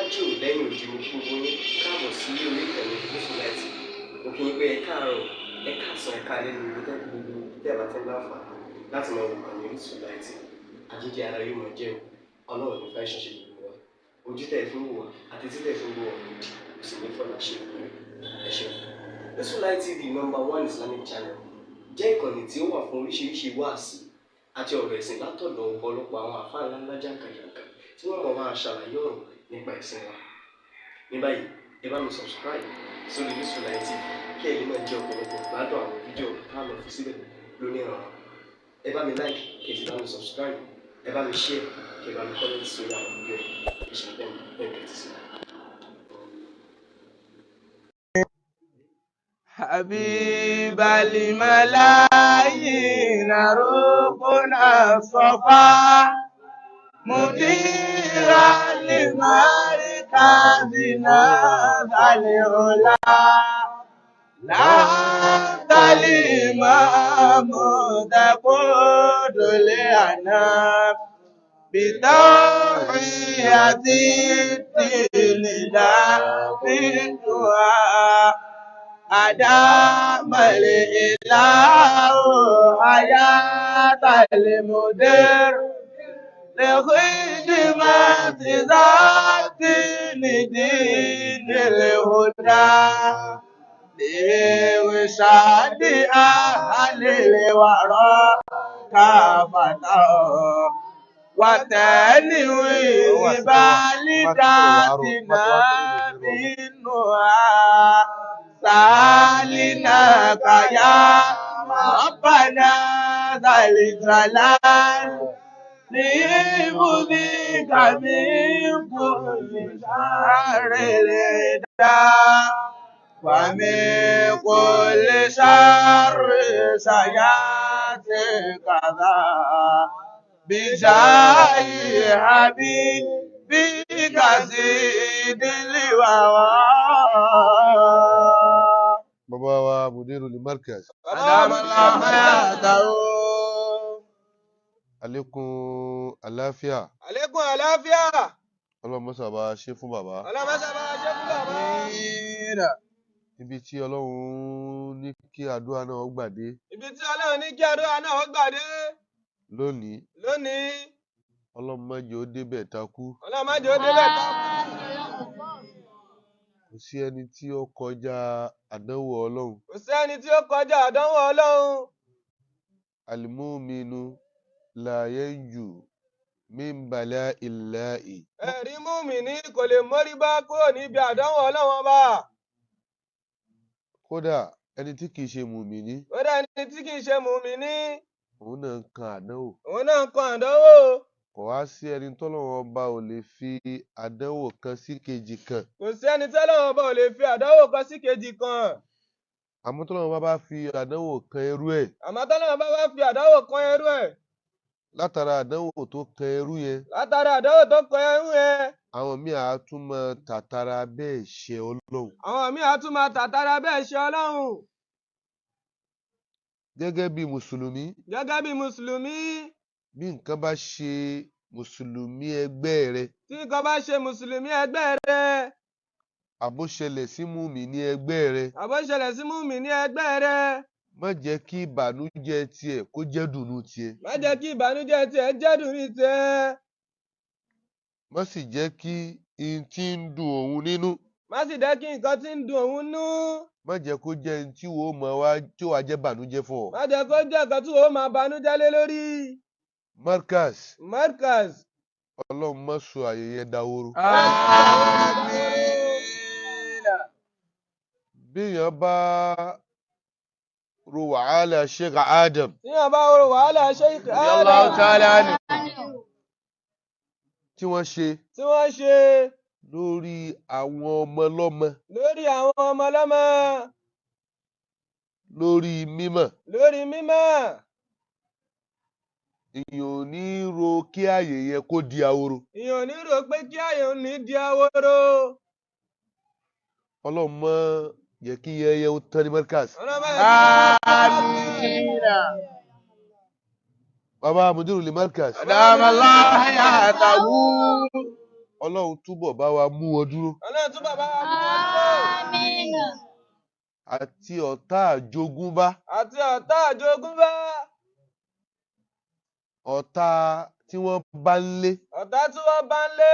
níwájú lẹ́yìn òdì mo kí gbogbo yín káàbọ̀ sí orí ìkànnì Yusufullahi. Mo kí yín pé ẹ káàárọ̀, ẹ káàsán, ẹ káalẹ́ ní gbogbo tẹ́ bá tẹ́ láǹfààní láti máa wo ìkànnì Yusufullahi. Àjíjẹ ara yóò máa jẹ́ Ọlọ́run ní fẹ́ ṣẹ̀ṣẹ̀ gbogbo wa. Ojú tẹ̀ fún wò wá àti títẹ̀ fún wò wá òdì kò sì ní fọ́nà ṣe ẹ ṣeun. Yusufullahi TV #1 Islamic channel jẹ́ ìkànnì tí ó wà fún oríṣiríṣi wáàsí àti ọ̀rọ̀ ẹ̀sìn látọ̀dọ̀ ọ̀pọ̀lọpọ̀ àwọn àfáà ńláńlá jàǹkàjàǹkà tí wọ́n mọ̀ máa ṣàlàyé ọ̀rọ̀ nípa ẹ̀sìn wa. Ní báyìí, ẹ bá mi subscribe sórí Yusufullahi TV kí ẹ̀yin náà jẹ́ ọ̀pọ̀lọpọ̀ gbádùn àwọn fídíò táwọn fi síbẹ̀ lónìí ọ̀rọ̀. Ẹ bá mi like kí ẹ sì bá mi subscribe, ẹ bá mi share kí ẹ bá mi comment sórí àwọn fídíò yìí. Ìṣẹ̀lẹ̀ bẹ́ẹ̀ ti sí. حبيب الملايين ربنا صفا مديرا لمركزنا ذا العلا لا الإمام تقود الأنام بتوحية الدين لا بالدعاء أدام الإله حياة المدير لخدمة ذات دين الهدى لإرشاد أهل الورى كافة وتنوير بالذاتنا منها سالناك يا ربنا ذا الجلال ليبذيك من كل شر الرداء ومن كل شر سيأتي كذا بجاه حبيبك زيد الوفاء. Bàbá wa Mudirul Markaz. Àlékún àlàáfíà. Àlékún àlàáfíà. Ọlọ́run mọ́sà bá ṣe fún bàbá. Ọlọ́run mọ́sà bá ṣe fún bàbá. Ibi tí Ọlọ́run ní kí àdúrà náà gbàdé. Ibi tí Ọlọ́run ní kí àdúrà náà gbàdé. Lónìí. Ọlọ́run má jẹ́ ó débẹ̀ takú. Ọlọ́run má jẹ́ ó débẹ̀ takú. Kò sí ẹni tí ó kọjá àdánwò Ọlọ́run. Kò sí ẹni tí ó kọjá àdánwò Ọlọ́run. Al-mu'minu la yanju min bala'illahi. Ẹ̀rí mùmínì kò lè mórí bá kúrò níbi àdánwò Ọlọ́run Ọba. Kódà ẹni tí kìí ṣe mùmínì. Kódà ẹni tí kìí ṣe mùmínì. Òun náà ń kan àdánwò. Òun náà ń kan àdánwò. Kò wá sí ẹni tọ́lọ́run ọba ò lè fi àdánwò kan sí kejì kan. Kò sí ẹni tọ́lọ́run ọba ò lè fi àdánwò kan sí kejì kan. Àmọ́ tọ́lọ́run ọba bá fi àdánwò kan ẹrú ẹ̀. Àmọ́ tọ́lọ́run ọba bá fi àdánwò kan ẹrú ẹ̀. Látara àdánwò tó kan ẹrú yẹn. Látara àdánwò tó kan ẹrú yẹn. Àwọn míì á tún máa tàtara bẹ́ẹ̀ ṣe Ọlọ́run. Àwọn míì á tún máa tàtara bẹ́ẹ̀ ṣe Ọlọ́run. Gẹ́gẹ́ bí Mùsùlùmí. Gẹ́gẹ́ bí Mùsùlùmí. Bí nǹkan bá ṣe Mùsùlùmí ẹgbẹ́ rẹ. Tí nǹkan bá ṣe Mùsùlùmí ẹgbẹ́ rẹ. Àbó ṣẹlẹ̀ sí mùmínì ẹgbẹ́ rẹ. Àbó ṣẹlẹ̀ sí mùmínì ẹgbẹ́ rẹ. Má jẹ́ kí ìbànújẹ́ tiẹ̀ kó jẹ́ dùnnú tiẹ̀. Má jẹ́ kí ìbànújẹ́ tiẹ̀ jẹ́ dùnnú tiẹ̀. Má sì jẹ́ kí n tí ń dùn òun nínú. Má sì jẹ́ kí nǹkan tí ń dùn òun nú. Má jẹ́ kó jẹ́ n tí wò ó máa wá tí ó wá jẹ́ bànújẹ́ fún ọ. Má jẹ́ kó jẹ́ nǹkan tí wò ó máa bànújẹ́ lé lórí. Markaz. Ọlọ́run má sọ ayẹyẹ dahoro. Àmín. Bí èèyàn bá ro wàhálà Sheikh Adam. Tí èèyàn bá ro wàhálà Sheikh Adam. Tí wọ́n ṣe. Lórí àwọn ọmọ lọ́mọ. Lórí mímọ̀. Èèyàn ò ní ro kí ààyè yẹn kó di ahoro. Èèyàn ò ní ro pé kí ààyè ò ní di ahoro. Ọlọ́run má jẹ́ kí yẹyẹ ó tán ní Markaz. Àmín. Bàbá Mudirul Markaz. Adamallahu hayatahu. Ọlọ́run túbọ̀ bá wa mú wọn dúró. Ọlọ́run túbọ̀ bá wa mú wọn dúró. Àmín. Àti ọ̀tá àjogúnbá. Àti ọ̀tá àjogúnbá. Ọ̀tá tí wọ́n bá ń lé. Ọ̀tá tí wọ́n bá ń lé.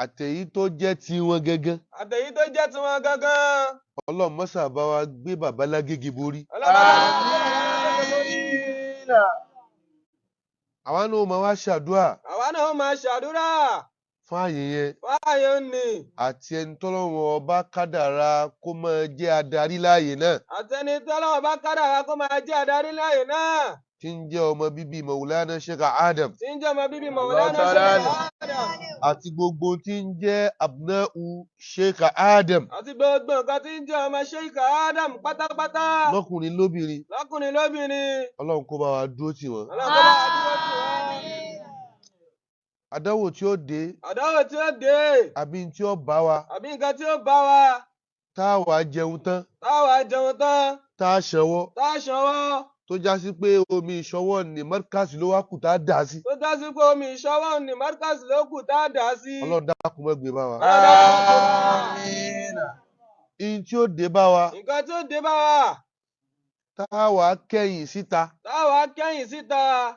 Àtèyí tó jẹ́ tiwọn gangan. Àtèyí tó jẹ́ tiwọn gangan. Ọlọ́run mọ́sà bá wa gbé bàbá Lágége borí. Ọlọ́run bá wa gbé bàbá Lágége borí. Àwa náà ó máa wá ṣàdúrà. Àwa náà ó máa ṣàdúrà. Fún ààyè yẹn. Fún ààyè òní. Àti ẹni tọ́lọ́run ọba kádàrá kó máa jẹ́ adarí láàyè náà. Àti ẹni tọ́lọ́run ọba kádàrá kó máa jẹ́ adarí láàyè náà. Tí ń jẹ́ ọmọ bíbí Maulana Sheikh Adam. Tí ń jẹ́ ọmọ bíbí Maulana Sheikh Adam. Àti gbogbo tí ń jẹ́ abna'u Sheikh Adam. Àti gbogbo nǹkan tí ń jẹ́ ọmọ Sheikh Adam pátápátá. Lọ́kùnrin lóbìnrin. Lọ́kùnrin lóbìnrin. Ọlọ́run kó bá wa dúró tì wọ́n. Ọlọ́run kó bá wa dúró tì wọ́n. Àdánwò tí ó dé. Àdánwò tí ó dé. Àbí tí ó bá wa. Àbí nǹkan tí ó bá wa. Tá a wá jẹun tán. Tá a wá jẹun tán. Tá a ṣanwọ́. Tá a ṣanwọ́. Tó já sí pé omi ìṣọwọ́ ní mọ́ríkàsì ló wá kù tá a dà sí. Tó já sí pé omi ìṣọwọ́ ní mọ́ríkàsì ló kù tá a dà sí. Ọlọ́run dákun má gbé bá wa. Àmín. Ihun tí ó dé bá wa. Nǹkan tí ó dé bá wa. Tá a wá kẹ́yìn síta. Tá a wá kẹ́yìn síta.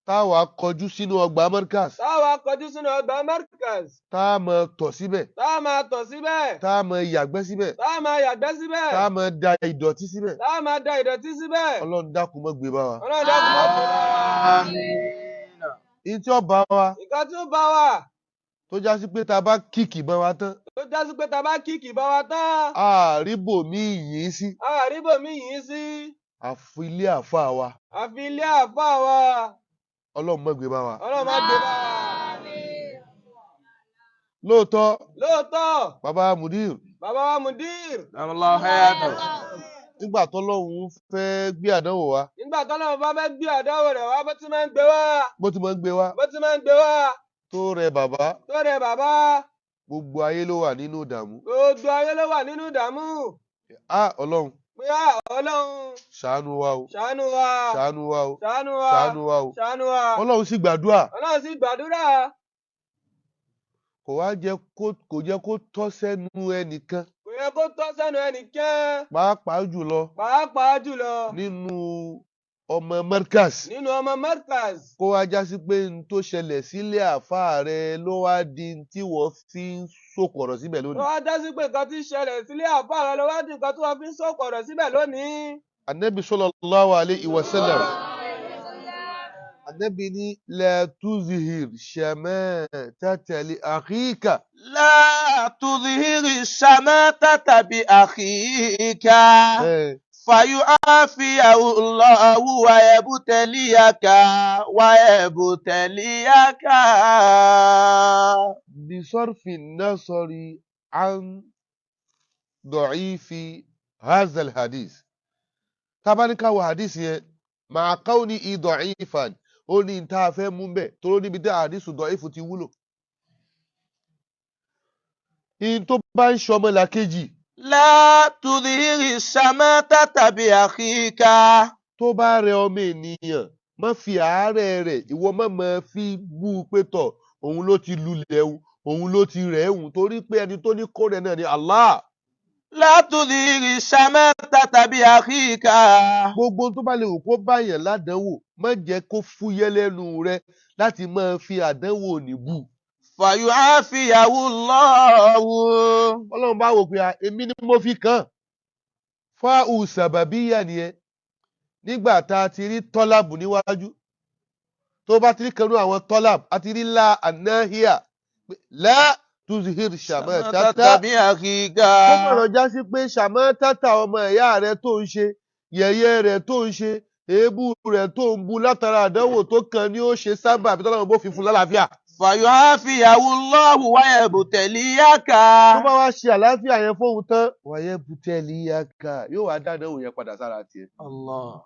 Tá a wá kọjú sínú ọgbà mọ́ríkàsì. Tá a wá kọjú sínú ọgbà mọ́ríkàsì. Tá a máa tọ̀ síbẹ̀. Tá a máa tọ̀ síbẹ̀. Tá a máa yàgbẹ́ síbẹ̀. Tá a máa yàgbẹ́ síbẹ̀. Tá a máa da ìdọ̀tí síbẹ̀. Tá a máa da ìdọ̀tí síbẹ̀. Ọlọ́run dákun má gbé bá wa. Ọlọ́run dákun má gbé bá wa. Ihun tí ó bá wa. Nǹkan tí ó bá wa. Tó já sí pé tá a bá kíkì bá wa tán. Tó já sí pé tá a bá kíkì bá wa tán. Àríbò mi yìí sí. Àríbò mi yìí sí. Àfi ilé àfáà wa. Àfi ilé àfáà wa. Ọlọ́run má gbé bá wa. Ọlọ́run má gbé bá wa. Lóòótọ́. Lóòótọ́. Bàbá Mudir. Bàbá wa Mudir. Nígbà tọ́lọ́run fẹ́ gbé àdánwò wa. Nígbà tọ́lọ́run bá fẹ́ gbé àdánwò rẹ̀ wá bó ti máa ń gbé wá. Bó ti máa ń gbé wá. Bó ti máa ń gbé wá. Tó rẹ bàbá. Tó rẹ bàbá. Gbogbo ayé ló wà nínú ìdààmú. Gbogbo ayé ló wà nínú ìdààmú. Ọlọ́run. Pé Ọlọ́run. Ṣàánú wa o. Ṣàánú wa. Ṣàánú wa o. Ṣàánú wa. Ṣàánú wa o. Ṣàánú wa. Ọlọ́run sì gbàdúrà. Ọlọ́run sì gbàdúrà. Kò jẹ́ kó tọ́ sẹ́nu ẹnìkan. Kò yẹ kó tọ́ sẹ́nu ẹnìkan. Pàápàá jùlọ. Pàápàá jùlọ. Nínú ọmọ Markaz. Nínú ọmọ Markaz. Kó wá já sí pé n tó ṣẹlẹ̀ sílé àfáà rẹ ló wá di tí wọ́n fi ń sòkọ̀rọ̀ síbẹ̀ lónìí. Ló wá já sí pé nǹkan tí ṣẹlẹ̀ sílé àfáà rẹ ló wá di nǹkan tí wọ́n fi ń sòkọ̀rọ̀ síbẹ̀ lónìí. Ànábì sallallahu alayhi wa sallam. Ànábì ní la tuzhir shamatata li akhika. La tuzhir shamatata bi akhika. فيعافيه الله ويبتليك بصرف النظر عن ضعيف هذا الحديث. طبعا كاو حديث مع كونه ضعيفا ó ní n tá a fẹ́ mú bẹ́ẹ̀ tó níbi tí àdísù dọ̀ífù ti wúlò. In tó bá ń ṣọmọ làkejì. La tudhiri shamatata bi akhika. Tó bá rẹ ọmọ ènìyàn, má fi àárẹ̀ rẹ̀, ìwọ má máa fi bú u pé tọ̀, òun ló ti lulẹ̀ òun ló ti rẹ̀ òun torí pé ẹni tó ní kó rẹ̀ náà ni Allah. La tudhiri shamatata bi akhika. Gbogbo tó bá lè wò kó báyàn ládánwò, má jẹ́ kó fúyẹ́ lẹ́nu rẹ láti máa fi àdánwò nìbù. Fayu'afiyahu Allahu. Ọlọ́run bá wò pé èmi ni mo fi kàn. Fáwù sàbàbíyà nìyẹn. Nígbà tá a ti rí tọ́lábù níwájú. Tó bá ti rí kanú àwọn tọ́lábù, a ti rí la ànáhíà. La tuzhir shamatata bi akhika. Ó mọ̀rọ̀ já sí pé shamatata ọmọ ìyá rẹ̀ tó ń ṣe, yẹ̀yẹ́ rẹ̀ tó ń ṣe, èébú rẹ̀ tó ń bu látara àdánwò tó kàn ní ó ṣe sábà àbí tọ́lọ́run bó fi fún lálàáfíà. Fayu'afiyahu Allahu wa yabtaliyaka. Tó bá wá ṣe àlàáfíà yẹn fóun tán, wa yabtaliyaka yóò wá dádánwò yẹn padà sára tiẹ̀. Allah.